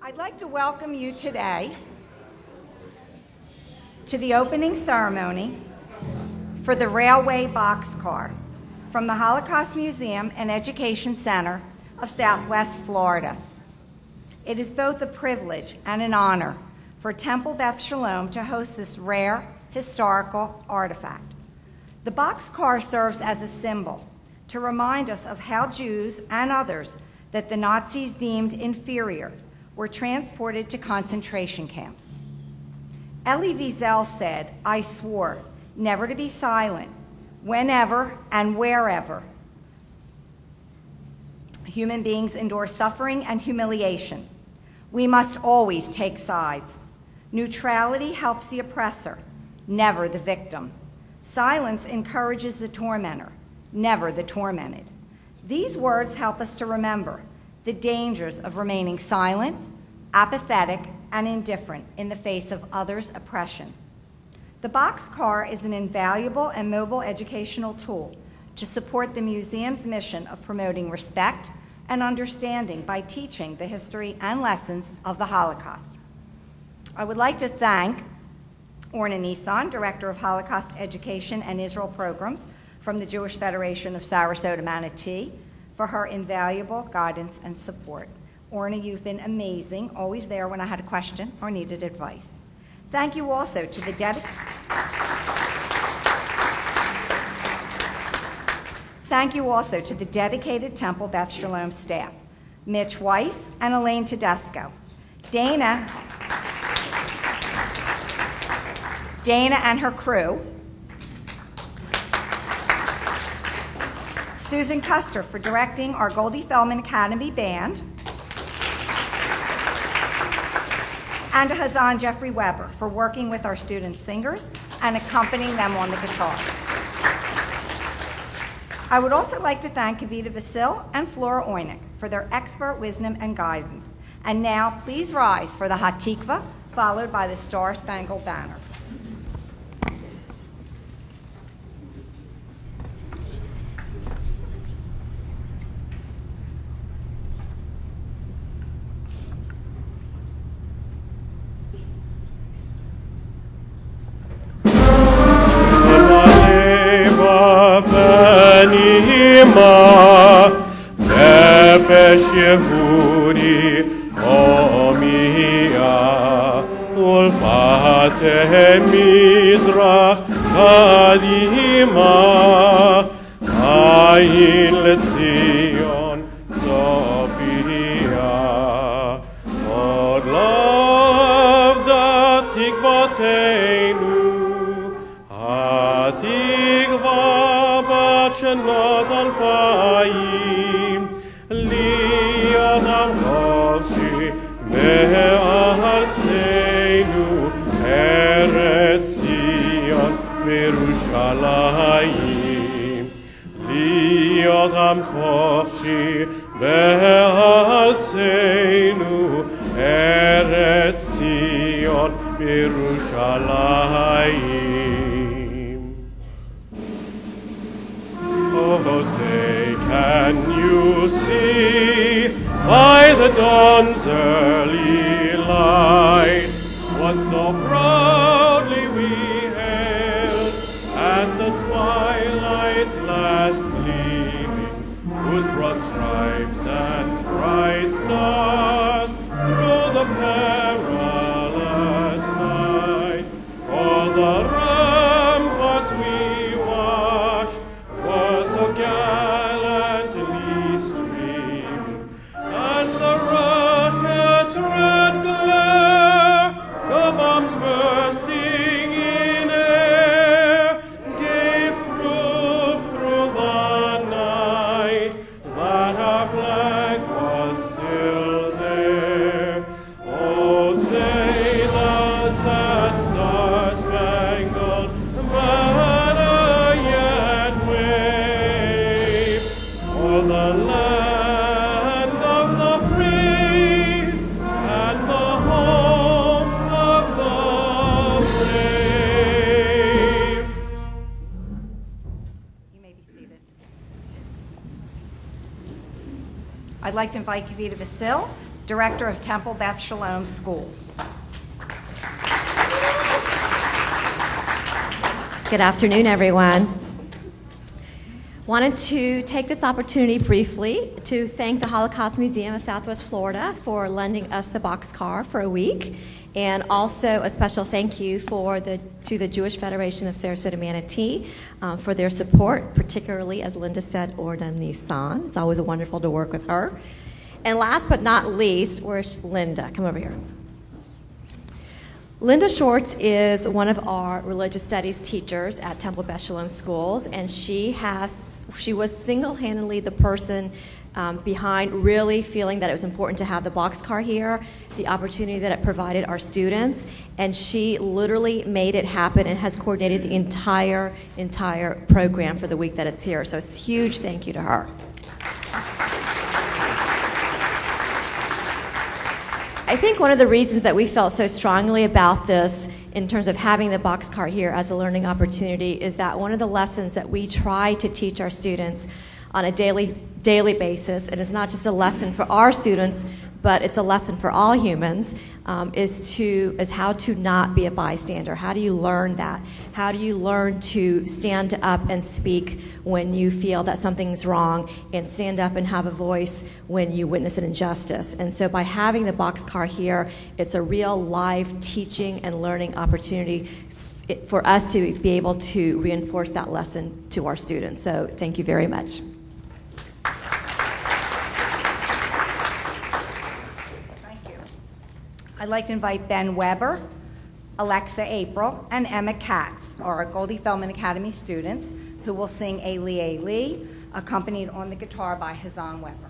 I'd like to welcome you today to the opening ceremony for the Railway Boxcar from the Holocaust Museum and Education Center of Southwest Florida. It is both a privilege and an honor for Temple Beth Shalom to host this rare historical artifact. The boxcar serves as a symbol to remind us of how Jews and others that the Nazis deemed inferior were transported to concentration camps. Elie Wiesel said, "I swore never to be silent whenever and wherever human beings endure suffering and humiliation. We must always take sides. Neutrality helps the oppressor, never the victim. Silence encourages the tormentor, never the tormented." These words help us to remember the dangers of remaining silent, apathetic, and indifferent in the face of others' oppression. The boxcar is an invaluable and mobile educational tool to support the museum's mission of promoting respect and understanding by teaching the history and lessons of the Holocaust. I would like to thank Orna Nissan, Director of Holocaust Education and Israel Programs from the Jewish Federation of Sarasota Manatee, for her invaluable guidance and support. Orna, you've been amazing, always there when I had a question or needed advice. Thank you also to the dedicated Temple Beth Shalom staff, Mitch Weiss and Elaine Tedesco, Dana and her crew, Susan Custer for directing our Goldie Feldman Academy Band, and to Hazan Jeffrey Weber for working with our student singers and accompanying them on the guitar. I would also like to thank Kavita Vasil and Flora Oynick for their expert wisdom and guidance. And now, please rise for the Hatikva, followed by the Star-Spangled Banner. Nefesh Yehudi Omiya Ulfate Mizrach Kadima Ayin Letzion Sophia Od love that tikvateinu Hatikva bat shenot alpayim Li'adam chofshi be'artzeinu Eretz Zion Yerushalayim Li'adam chofshi be'artzeinu Eretz Zion Yerushalayim. Oh, say, can you see by the dawn's early light what so proudly we hailed at the twilight's last gleaming, whose broad stripes and bright stars through the perilous night all the ramparts we watched were so gallantly streaming, and the rocket's red glare, the bombs bursting in air, gave proof through the night that our flag was still there. Oh, say does that star-spangled banner yet wave o'er the land of the free and the home of the brave? You may be seated. I'd like to invite Kavita Vasil Director of Temple Beth Shalom Schools. Good afternoon, everyone. Wanted to take this opportunity briefly to thank the Holocaust Museum of Southwest Florida for lending us the Boxcar for a week, and also a special thank you to the Jewish Federation of Sarasota Manatee for their support, particularly, as Linda said, Orna Nissan. It's always wonderful to work with her. And last but not least, where's Linda? Come over here. Linda Schwartz is one of our religious studies teachers at Temple Beth Shalom Schools, and she was single-handedly the person behind really feeling that it was important to have the Boxcar here, the opportunity that it provided our students, and she literally made it happen and has coordinated the entire program for the week that it's here. So it's a huge thank you to her. I think one of the reasons that we felt so strongly about this in terms of having the Boxcar here as a learning opportunity is that one of the lessons that we try to teach our students on a daily basis, and it's not just a lesson for our students, but it's a lesson for all humans, is how to not be a bystander. How do you learn that? How do you learn to stand up and speak when you feel that something's wrong, and stand up and have a voice when you witness an injustice? And so by having the Boxcar here, it's a real live teaching and learning opportunity for us to be able to reinforce that lesson to our students. So thank you very much. I'd like to invite Ben Weber, Alexa April, and Emma Katz, our Goldie Feldman Academy students, who will sing Ailey Ailey, accompanied on the guitar by Hazan Weber.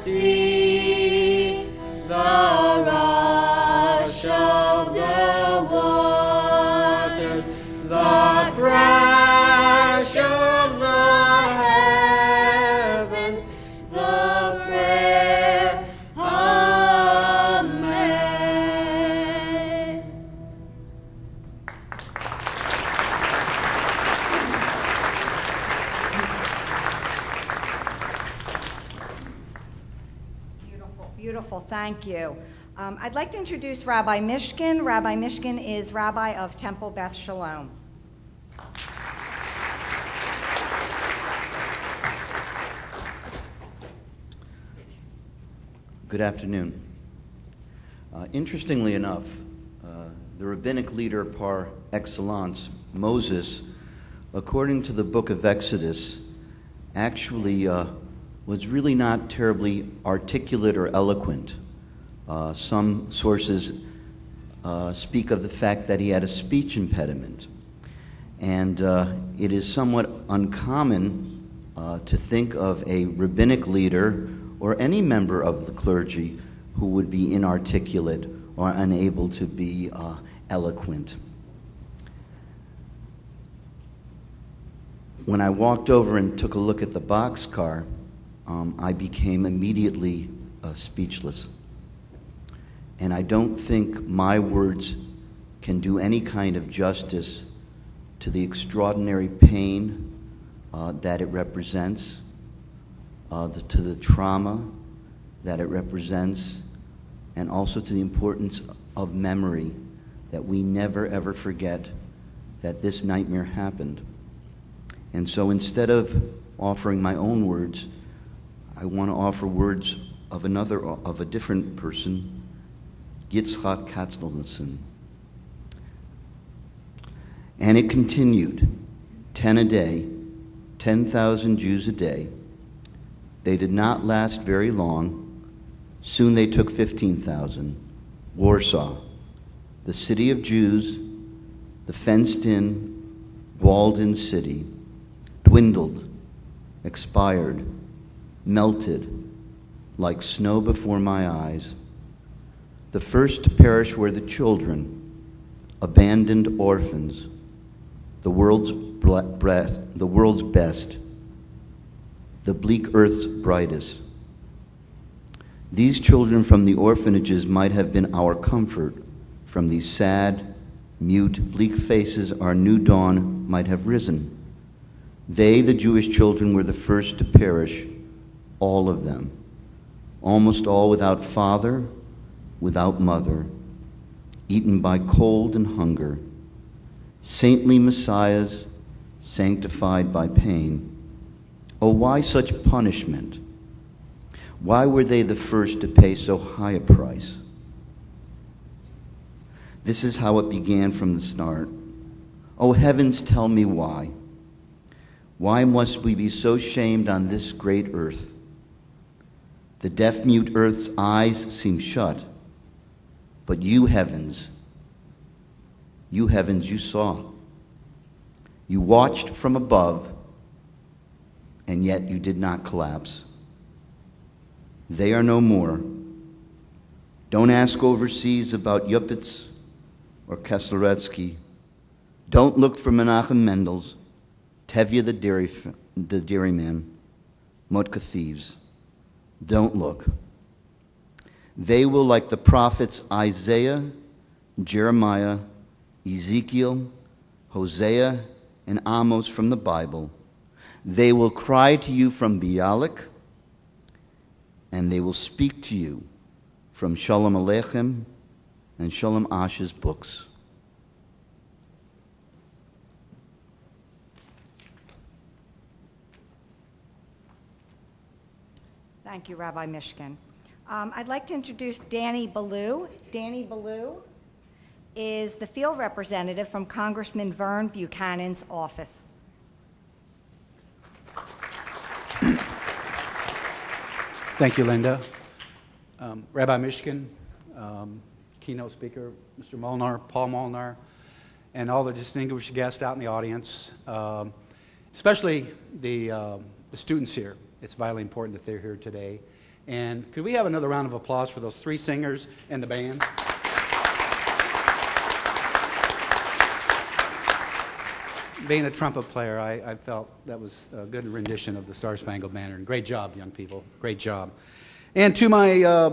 sea. a prayer. Amen. Beautiful, beautiful. Thank you. I'd like to introduce Rabbi Mishkin. Rabbi Mishkin is Rabbi of Temple Beth Shalom. Good afternoon. Interestingly enough, the rabbinic leader par excellence, Moses, according to the book of Exodus, actually was really not terribly articulate or eloquent. Some sources speak of the fact that he had a speech impediment. And it is somewhat uncommon to think of a rabbinic leader or any member of the clergy who would be inarticulate or unable to be eloquent. When I walked over and took a look at the boxcar, I became immediately speechless. And I don't think my words can do any kind of justice to the extraordinary pain that it represents, to the trauma that it represents, and also to the importance of memory, that we never ever forget that this nightmare happened. And so instead of offering my own words, I want to offer words of a different person, Yitzchak Katznelson. And it continued, 10 a day, 10,000 Jews a day. They did not last very long. Soon they took 15,000. Warsaw, the city of Jews, the fenced-in, walled-in city, dwindled, expired, melted, like snow before my eyes. The first to perish were the children, abandoned orphans, the world's best, the bleak earth's brightest. These children from the orphanages might have been our comfort. From these sad, mute, bleak faces our new dawn might have risen. They, the Jewish children, were the first to perish, all of them, almost all without father, without mother, eaten by cold and hunger, saintly messiahs sanctified by pain. Oh, why such punishment? Why were they the first to pay so high a price? This is how it began from the start. Oh, heavens, tell me why. Why must we be so shamed on this great earth? The deaf-mute earth's eyes seem shut, but you heavens, you saw. You watched from above, and yet you did not collapse. They are no more. Don't ask overseas about Yupitz or Kesleretsky. Don't look for Menachem Mendel's, Tevye the dairyman, Motka thieves. Don't look. They will, like the prophets Isaiah, Jeremiah, Ezekiel, Hosea, and Amos from the Bible, they will cry to you from Bialik, and they will speak to you from Shalom Aleichem and Shalom Ash's books. Thank you, Rabbi Mishkin. I'd like to introduce Danny Ballou. Danny Ballou is the field representative from Congressman Vern Buchanan's office. Thank you, Linda. Rabbi Mishkin, keynote speaker, Mr. Molnar, Paul Molnar, and all the distinguished guests out in the audience, especially the students here. It's vitally important that they're here today. And could we have another round of applause for those three singers and the band? being a trumpet player, I felt that was a good rendition of the Star-Spangled Banner. And great job, young people. Great job. And to my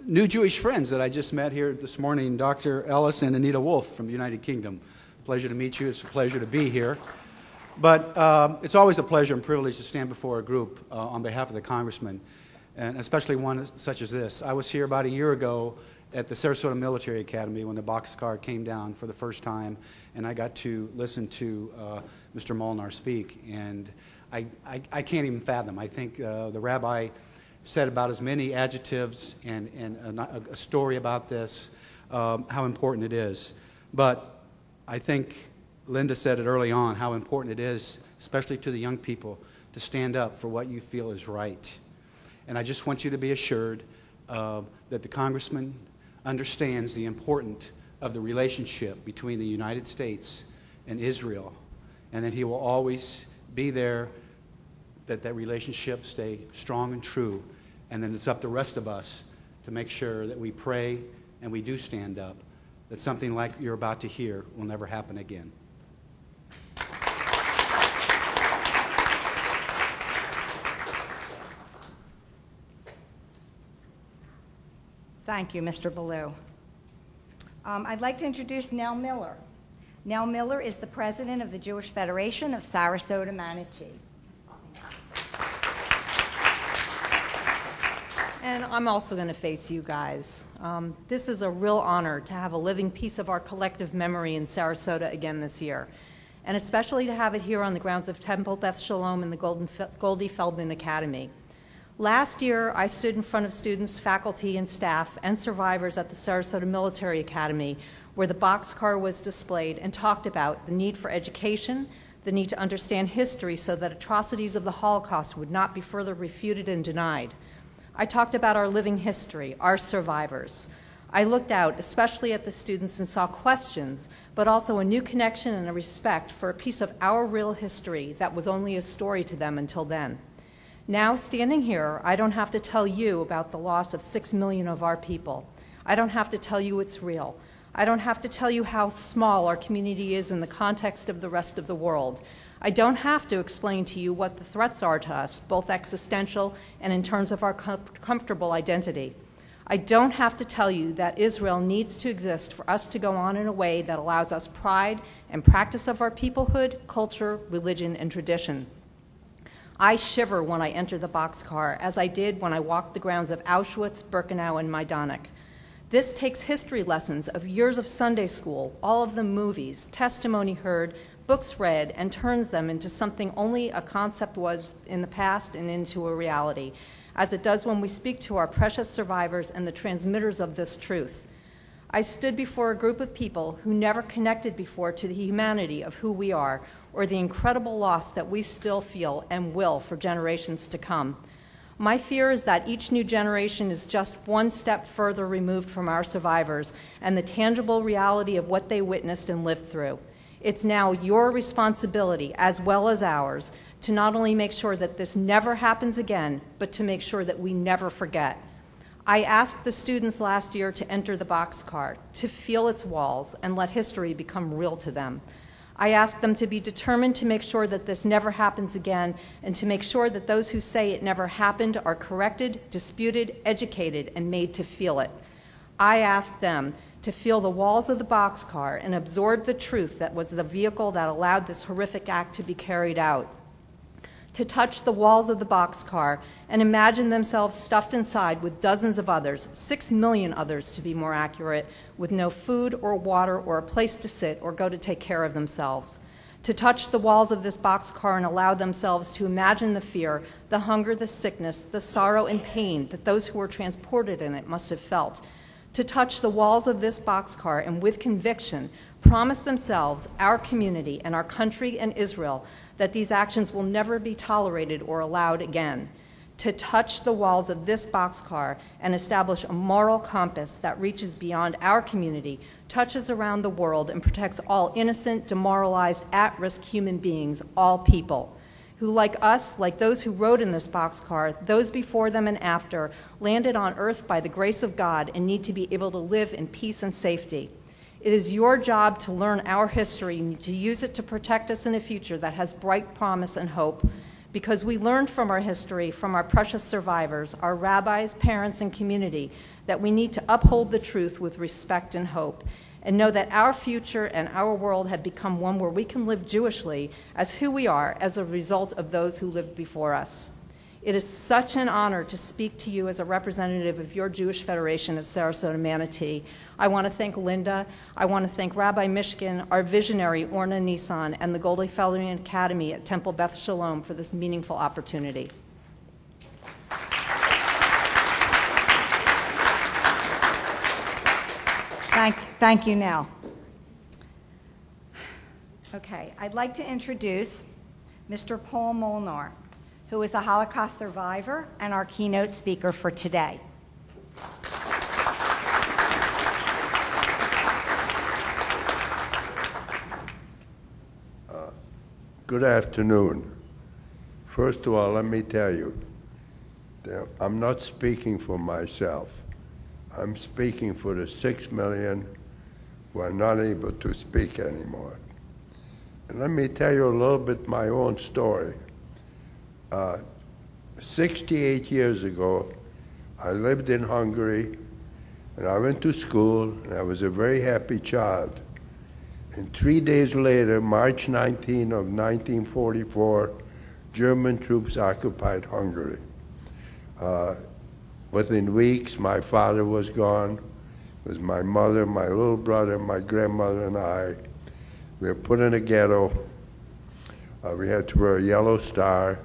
new Jewish friends that I just met here this morning, Dr. Ellis and Anita Wolf from the United Kingdom. Pleasure to meet you. It's a pleasure to be here. But it's always a pleasure and privilege to stand before a group on behalf of the congressman, and especially one such as this. I was here about a year ago at the Sarasota Military Academy when the Boxcar came down for the first time, and I got to listen to Mr. Molnar speak, and I can't even fathom. I think the rabbi said about as many adjectives and a story about this, how important it is. But I think Linda said it early on, how important it is, especially to the young people, to stand up for what you feel is right. And I just want you to be assured that the congressman understands the importance of the relationship between the United States and Israel, and that he will always be there, that that relationship stay strong and true, and then it's up to the rest of us to make sure that we pray and we do stand up, that something like you're about to hear will never happen again. Thank you, Mr. Ballou. I'd like to introduce Nell Miller. Nell Miller is the president of the Jewish Federation of Sarasota, Manatee. And I'm also going to face you guys. This is a real honor to have a living piece of our collective memory in Sarasota again this year, and especially to have it here on the grounds of Temple Beth Shalom and the Goldie Feldman Academy. Last year, I stood in front of students, faculty, and staff, and survivors at the Sarasota Military Academy, where the Boxcar was displayed, and talked about the need for education, the need to understand history so that atrocities of the Holocaust would not be further refuted and denied. I talked about our living history, our survivors. I looked out, especially at the students, and saw questions, but also a new connection and a respect for a piece of our real history that was only a story to them until then. Now, standing here, I don't have to tell you about the loss of 6 million of our people. I don't have to tell you it's real. I don't have to tell you how small our community is in the context of the rest of the world. I don't have to explain to you what the threats are to us, both existential and in terms of our comfortable identity. I don't have to tell you that Israel needs to exist for us to go on in a way that allows us pride and practice of our peoplehood, culture, religion, and tradition. I shiver when I enter the Boxcar, as I did when I walked the grounds of Auschwitz, Birkenau, and Majdanek. This takes history lessons of years of Sunday school, all of the movies, testimony heard, books read, and turns them into something only a concept was in the past and into a reality, as it does when we speak to our precious survivors and the transmitters of this truth. I stood before a group of people who never connected before to the humanity of who we are, or the incredible loss that we still feel and will for generations to come. My fear is that each new generation is just one step further removed from our survivors and the tangible reality of what they witnessed and lived through. It's now your responsibility, as well as ours, to not only make sure that this never happens again, but to make sure that we never forget. I asked the students last year to enter the Boxcar, to feel its walls, and let history become real to them. I asked them to be determined to make sure that this never happens again, and to make sure that those who say it never happened are corrected, disputed, educated, and made to feel it. I asked them to feel the walls of the Boxcar and absorb the truth that was the vehicle that allowed this horrific act to be carried out. To touch the walls of the Boxcar and imagine themselves stuffed inside with dozens of others, 6 million others to be more accurate, with no food or water or a place to sit or go to take care of themselves. To touch the walls of this Boxcar and allow themselves to imagine the fear, the hunger, the sickness, the sorrow and pain that those who were transported in it must have felt. To touch the walls of this Boxcar and with conviction promise themselves, our community, and our country and Israel that these actions will never be tolerated or allowed again. To touch the walls of this Boxcar and establish a moral compass that reaches beyond our community, touches around the world, and protects all innocent, demoralized, at-risk human beings, all people, who, like us, like those who rode in this Boxcar, those before them and after, landed on earth by the grace of God and need to be able to live in peace and safety. It is your job to learn our history and to use it to protect us in a future that has bright promise and hope, because we learned from our history, from our precious survivors, our rabbis, parents, and community, that we need to uphold the truth with respect and hope, and know that our future and our world have become one where we can live Jewishly as who we are as a result of those who lived before us. It is such an honor to speak to you as a representative of your Jewish Federation of Sarasota Manatee. I want to thank Linda. I want to thank Rabbi Mishkin, our visionary Orna Nissan, and the Goldie Academy at Temple Beth Shalom for this meaningful opportunity. Thank you, Nell. Okay, I'd like to introduce Mr. Paul Molnar, who is a Holocaust survivor and our keynote speaker for today. Good afternoon. First of all, let me tell you that I'm not speaking for myself. I'm speaking for the 6 million who are not able to speak anymore. And let me tell you a little bit my own story. 68 years ago, I lived in Hungary, and I went to school, and I was a very happy child. And 3 days later, March 19 of 1944, German troops occupied Hungary. Within weeks, my father was gone. It was my mother, my little brother, my grandmother, and I. We were put in a ghetto. We had to wear a yellow star.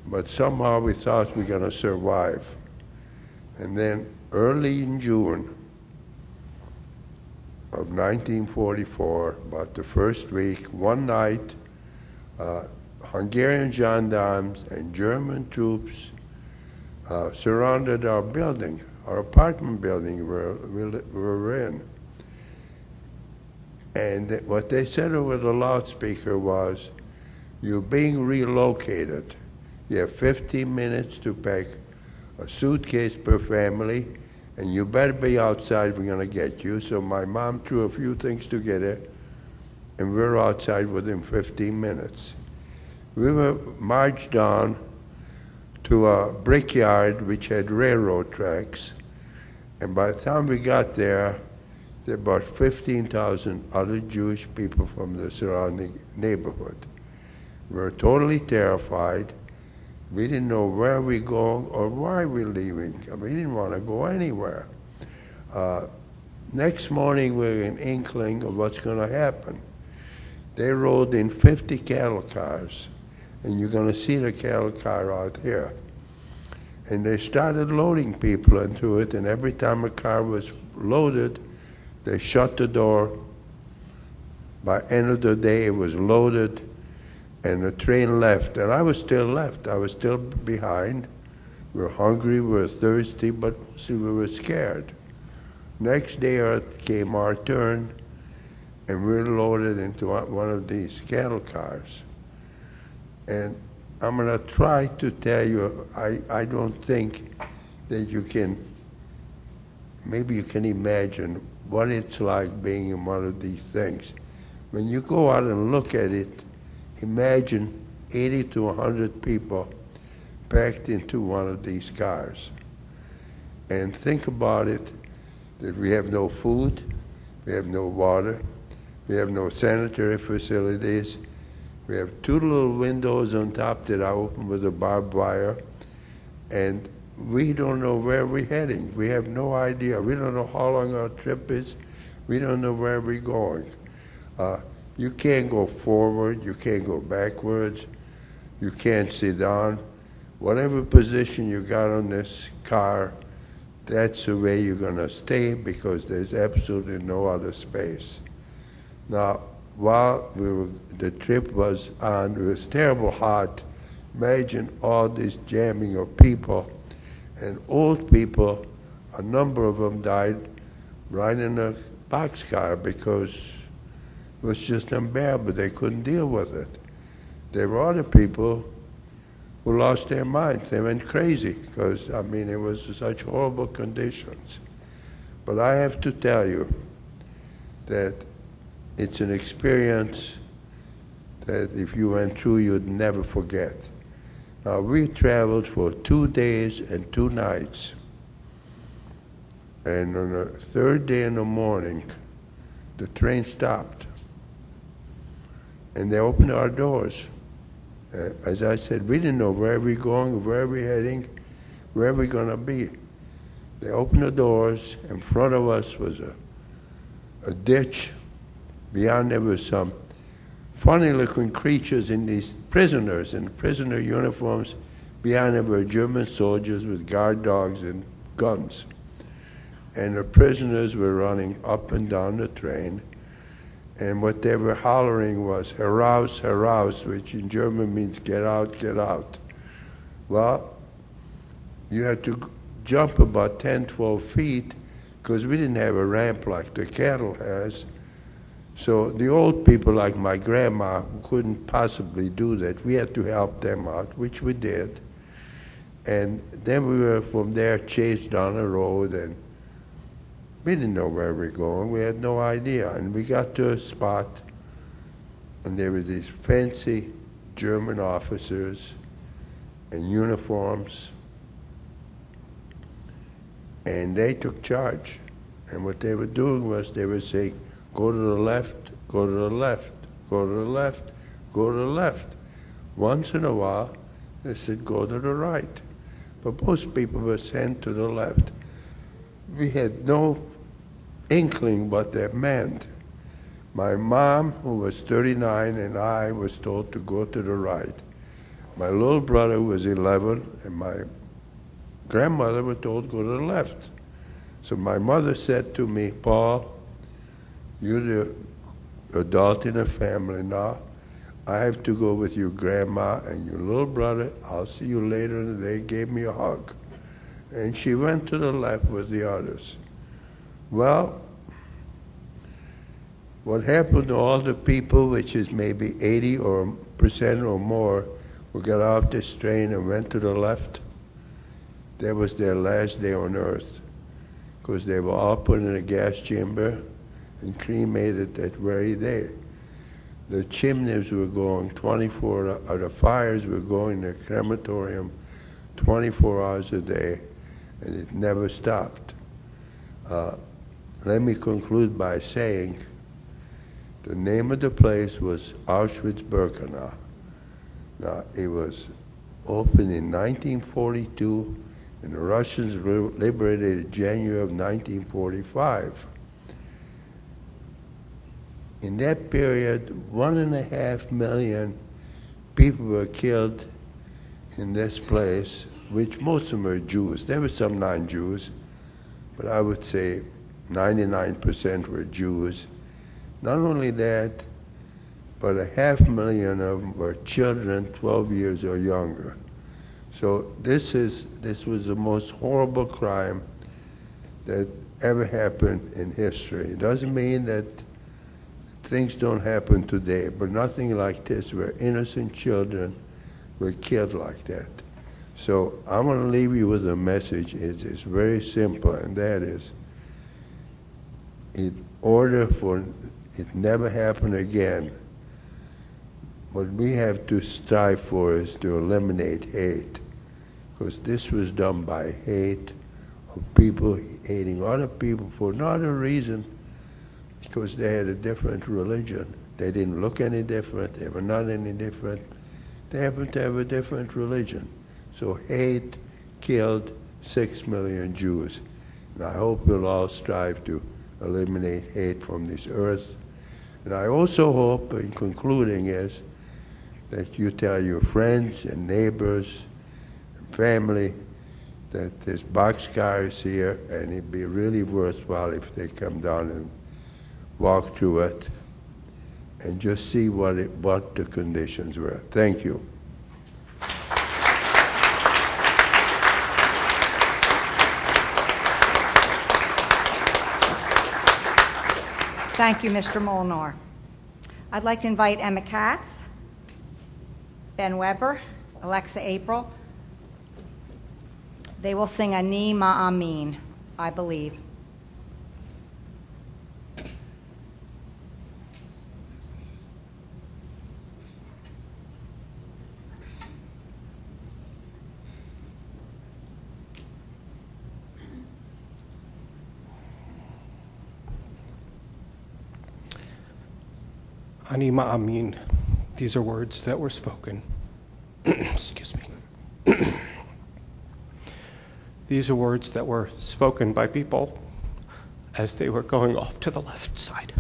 But somehow we thought we were going to survive. And then early in June of 1944, about the first week, one night, Hungarian gendarmes and German troops surrounded our building, our apartment building we were in. And what they said over the loudspeaker was, "You're being relocated. You have 15 minutes to pack a suitcase per family, and you better be outside, we're gonna get you." So my mom threw a few things together, and we're outside within 15 minutes. We were marched down to a brickyard which had railroad tracks, and by the time we got there were about 15,000 other Jewish people from the surrounding neighborhood. We were totally terrified. We didn't know where we're going or why we're leaving. We didn't want to go anywhere. Next morning, we were an inkling of what's going to happen. They rode in 50 cattle cars, and you're going to see the cattle car out here. And they started loading people into it, and every time a car was loaded, they shut the door. By end of the day, it was loaded, and the train left, and I was still left. I was still behind. We were hungry, we were thirsty, but mostly we were scared. Next day came our turn, and we were loaded into one of these cattle cars. And I'm gonna try to tell you, I don't think that you can, maybe you can imagine what it's like being in one of these things. When you go out and look at it, imagine 80 to 100 people packed into one of these cars. And think about it, that we have no food, we have no water, we have no sanitary facilities, we have 2 little windows on top that are open with a barbed wire, and we don't know where we're heading. We have no idea. We don't know how long our trip is. We don't know where we're going. You can't go forward, you can't go backwards, you can't sit down. Whatever position you got on this car, that's the way you're gonna stay, because there's absolutely no other space. Now, while the trip was on, it was terrible hot. Imagine all this jamming of people, and old people, a number of them died right in a boxcar because it was just unbearable. They couldn't deal with it. There were other people who lost their minds. They went crazy because, I mean, it was such horrible conditions. But I have to tell you that it's an experience that if you went through, you'd never forget. Now, we traveled for 2 days and 2 nights. And on the 3rd day in the morning, the train stopped. And they opened our doors. As I said, we didn't know where we're going, where we're heading, where we're going to be. They opened the doors. In front of us was a ditch. Beyond there was some funny-looking creatures in these prisoners in prisoner uniforms. Beyond there were German soldiers with guard dogs and guns. And the prisoners were running up and down the train. And what they were hollering was, heraus, heraus, which in German means get out, get out. Well, you had to jump about 10, 12 feet because we didn't have a ramp like the cattle has. So the old people like my grandma couldn't possibly do that. We had to help them out, which we did. And then we were from there chased down the road, and we didn't know where we were going. We had no idea. And we got to a spot, and there were these fancy German officers in uniforms, and they took charge. And what they were doing was they were saying, go to the left, go to the left, go to the left, go to the left. Once in a while, they said, go to the right. But most people were sent to the left. We had no inkling what that meant. My mom, who was 39, and I was told to go to the right. My little brother was 11, and my grandmother was told to go to the left. So my mother said to me, Paul, you're the adult in the family now. I have to go with your grandma and your little brother. I'll see you later in the day. Gave me a hug. And she went to the left with the others. Well, what happened to all the people, which is maybe 80% or more, who got out this train and went to the left, that was their last day on earth, because they were all put in a gas chamber and cremated that very day. The chimneys were going 24, the fires were going in the crematorium 24 hours a day, and it never stopped. Let me conclude by saying the name of the place was Auschwitz-Birkenau. Now, it was opened in 1942, and the Russians liberated it January of 1945. In that period, 1.5 million people were killed in this place, which most of them were Jews. There were some non-Jews, but I would say 99% were Jews. Not only that, but 500,000 of them were children 12 years or younger. So this was the most horrible crime that ever happened in history. It doesn't mean that things don't happen today, but nothing like this where innocent children were killed like that. So I'm going to leave you with a message. It's very simple, and that is, in order for it never happen again, what we have to strive for is to eliminate hate, because this was done by hate of people hating other people for not a reason, because they had a different religion. They didn't look any different. They were not any different. They happened to have a different religion. So hate killed 6 million Jews. And I hope we'll all strive to eliminate hate from this earth. And I also hope, in concluding, is that you tell your friends and neighbors and family that this Boxcar is here, and it'd be really worthwhile if they come down and walk through it and just see what the conditions were. Thank you. Thank you, Mr. Molnar. I'd like to invite Emma Katz, Ben Weber, Alexa April. They will sing Ani Ma'amin, I believe. Ani ma'amin. These are words that were spoken. Excuse me. These are words that were spoken by people as they were going off to the left side.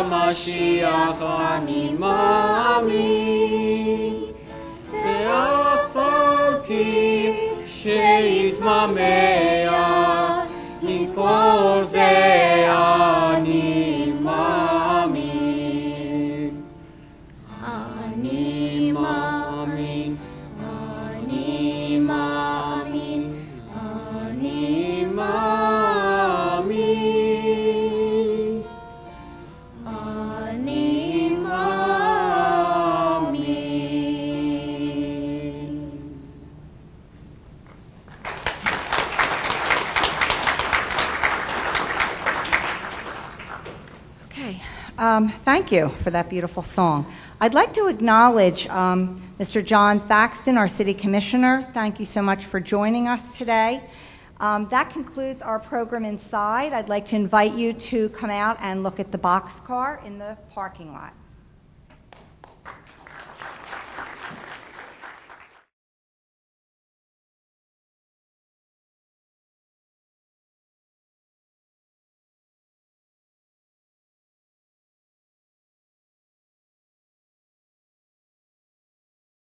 המשיח אני מאמין, ואף על פי שיתממע, עם כל זה אני מאמין. אני מאמין, אני מאמין, אני מאמין. Thank you for that beautiful song. I'd like to acknowledge Mr. John Thaxton, our City Commissioner. Thank you so much for joining us today. That concludes our program inside. I'd like to invite you to come out and look at the Boxcar in the parking lot.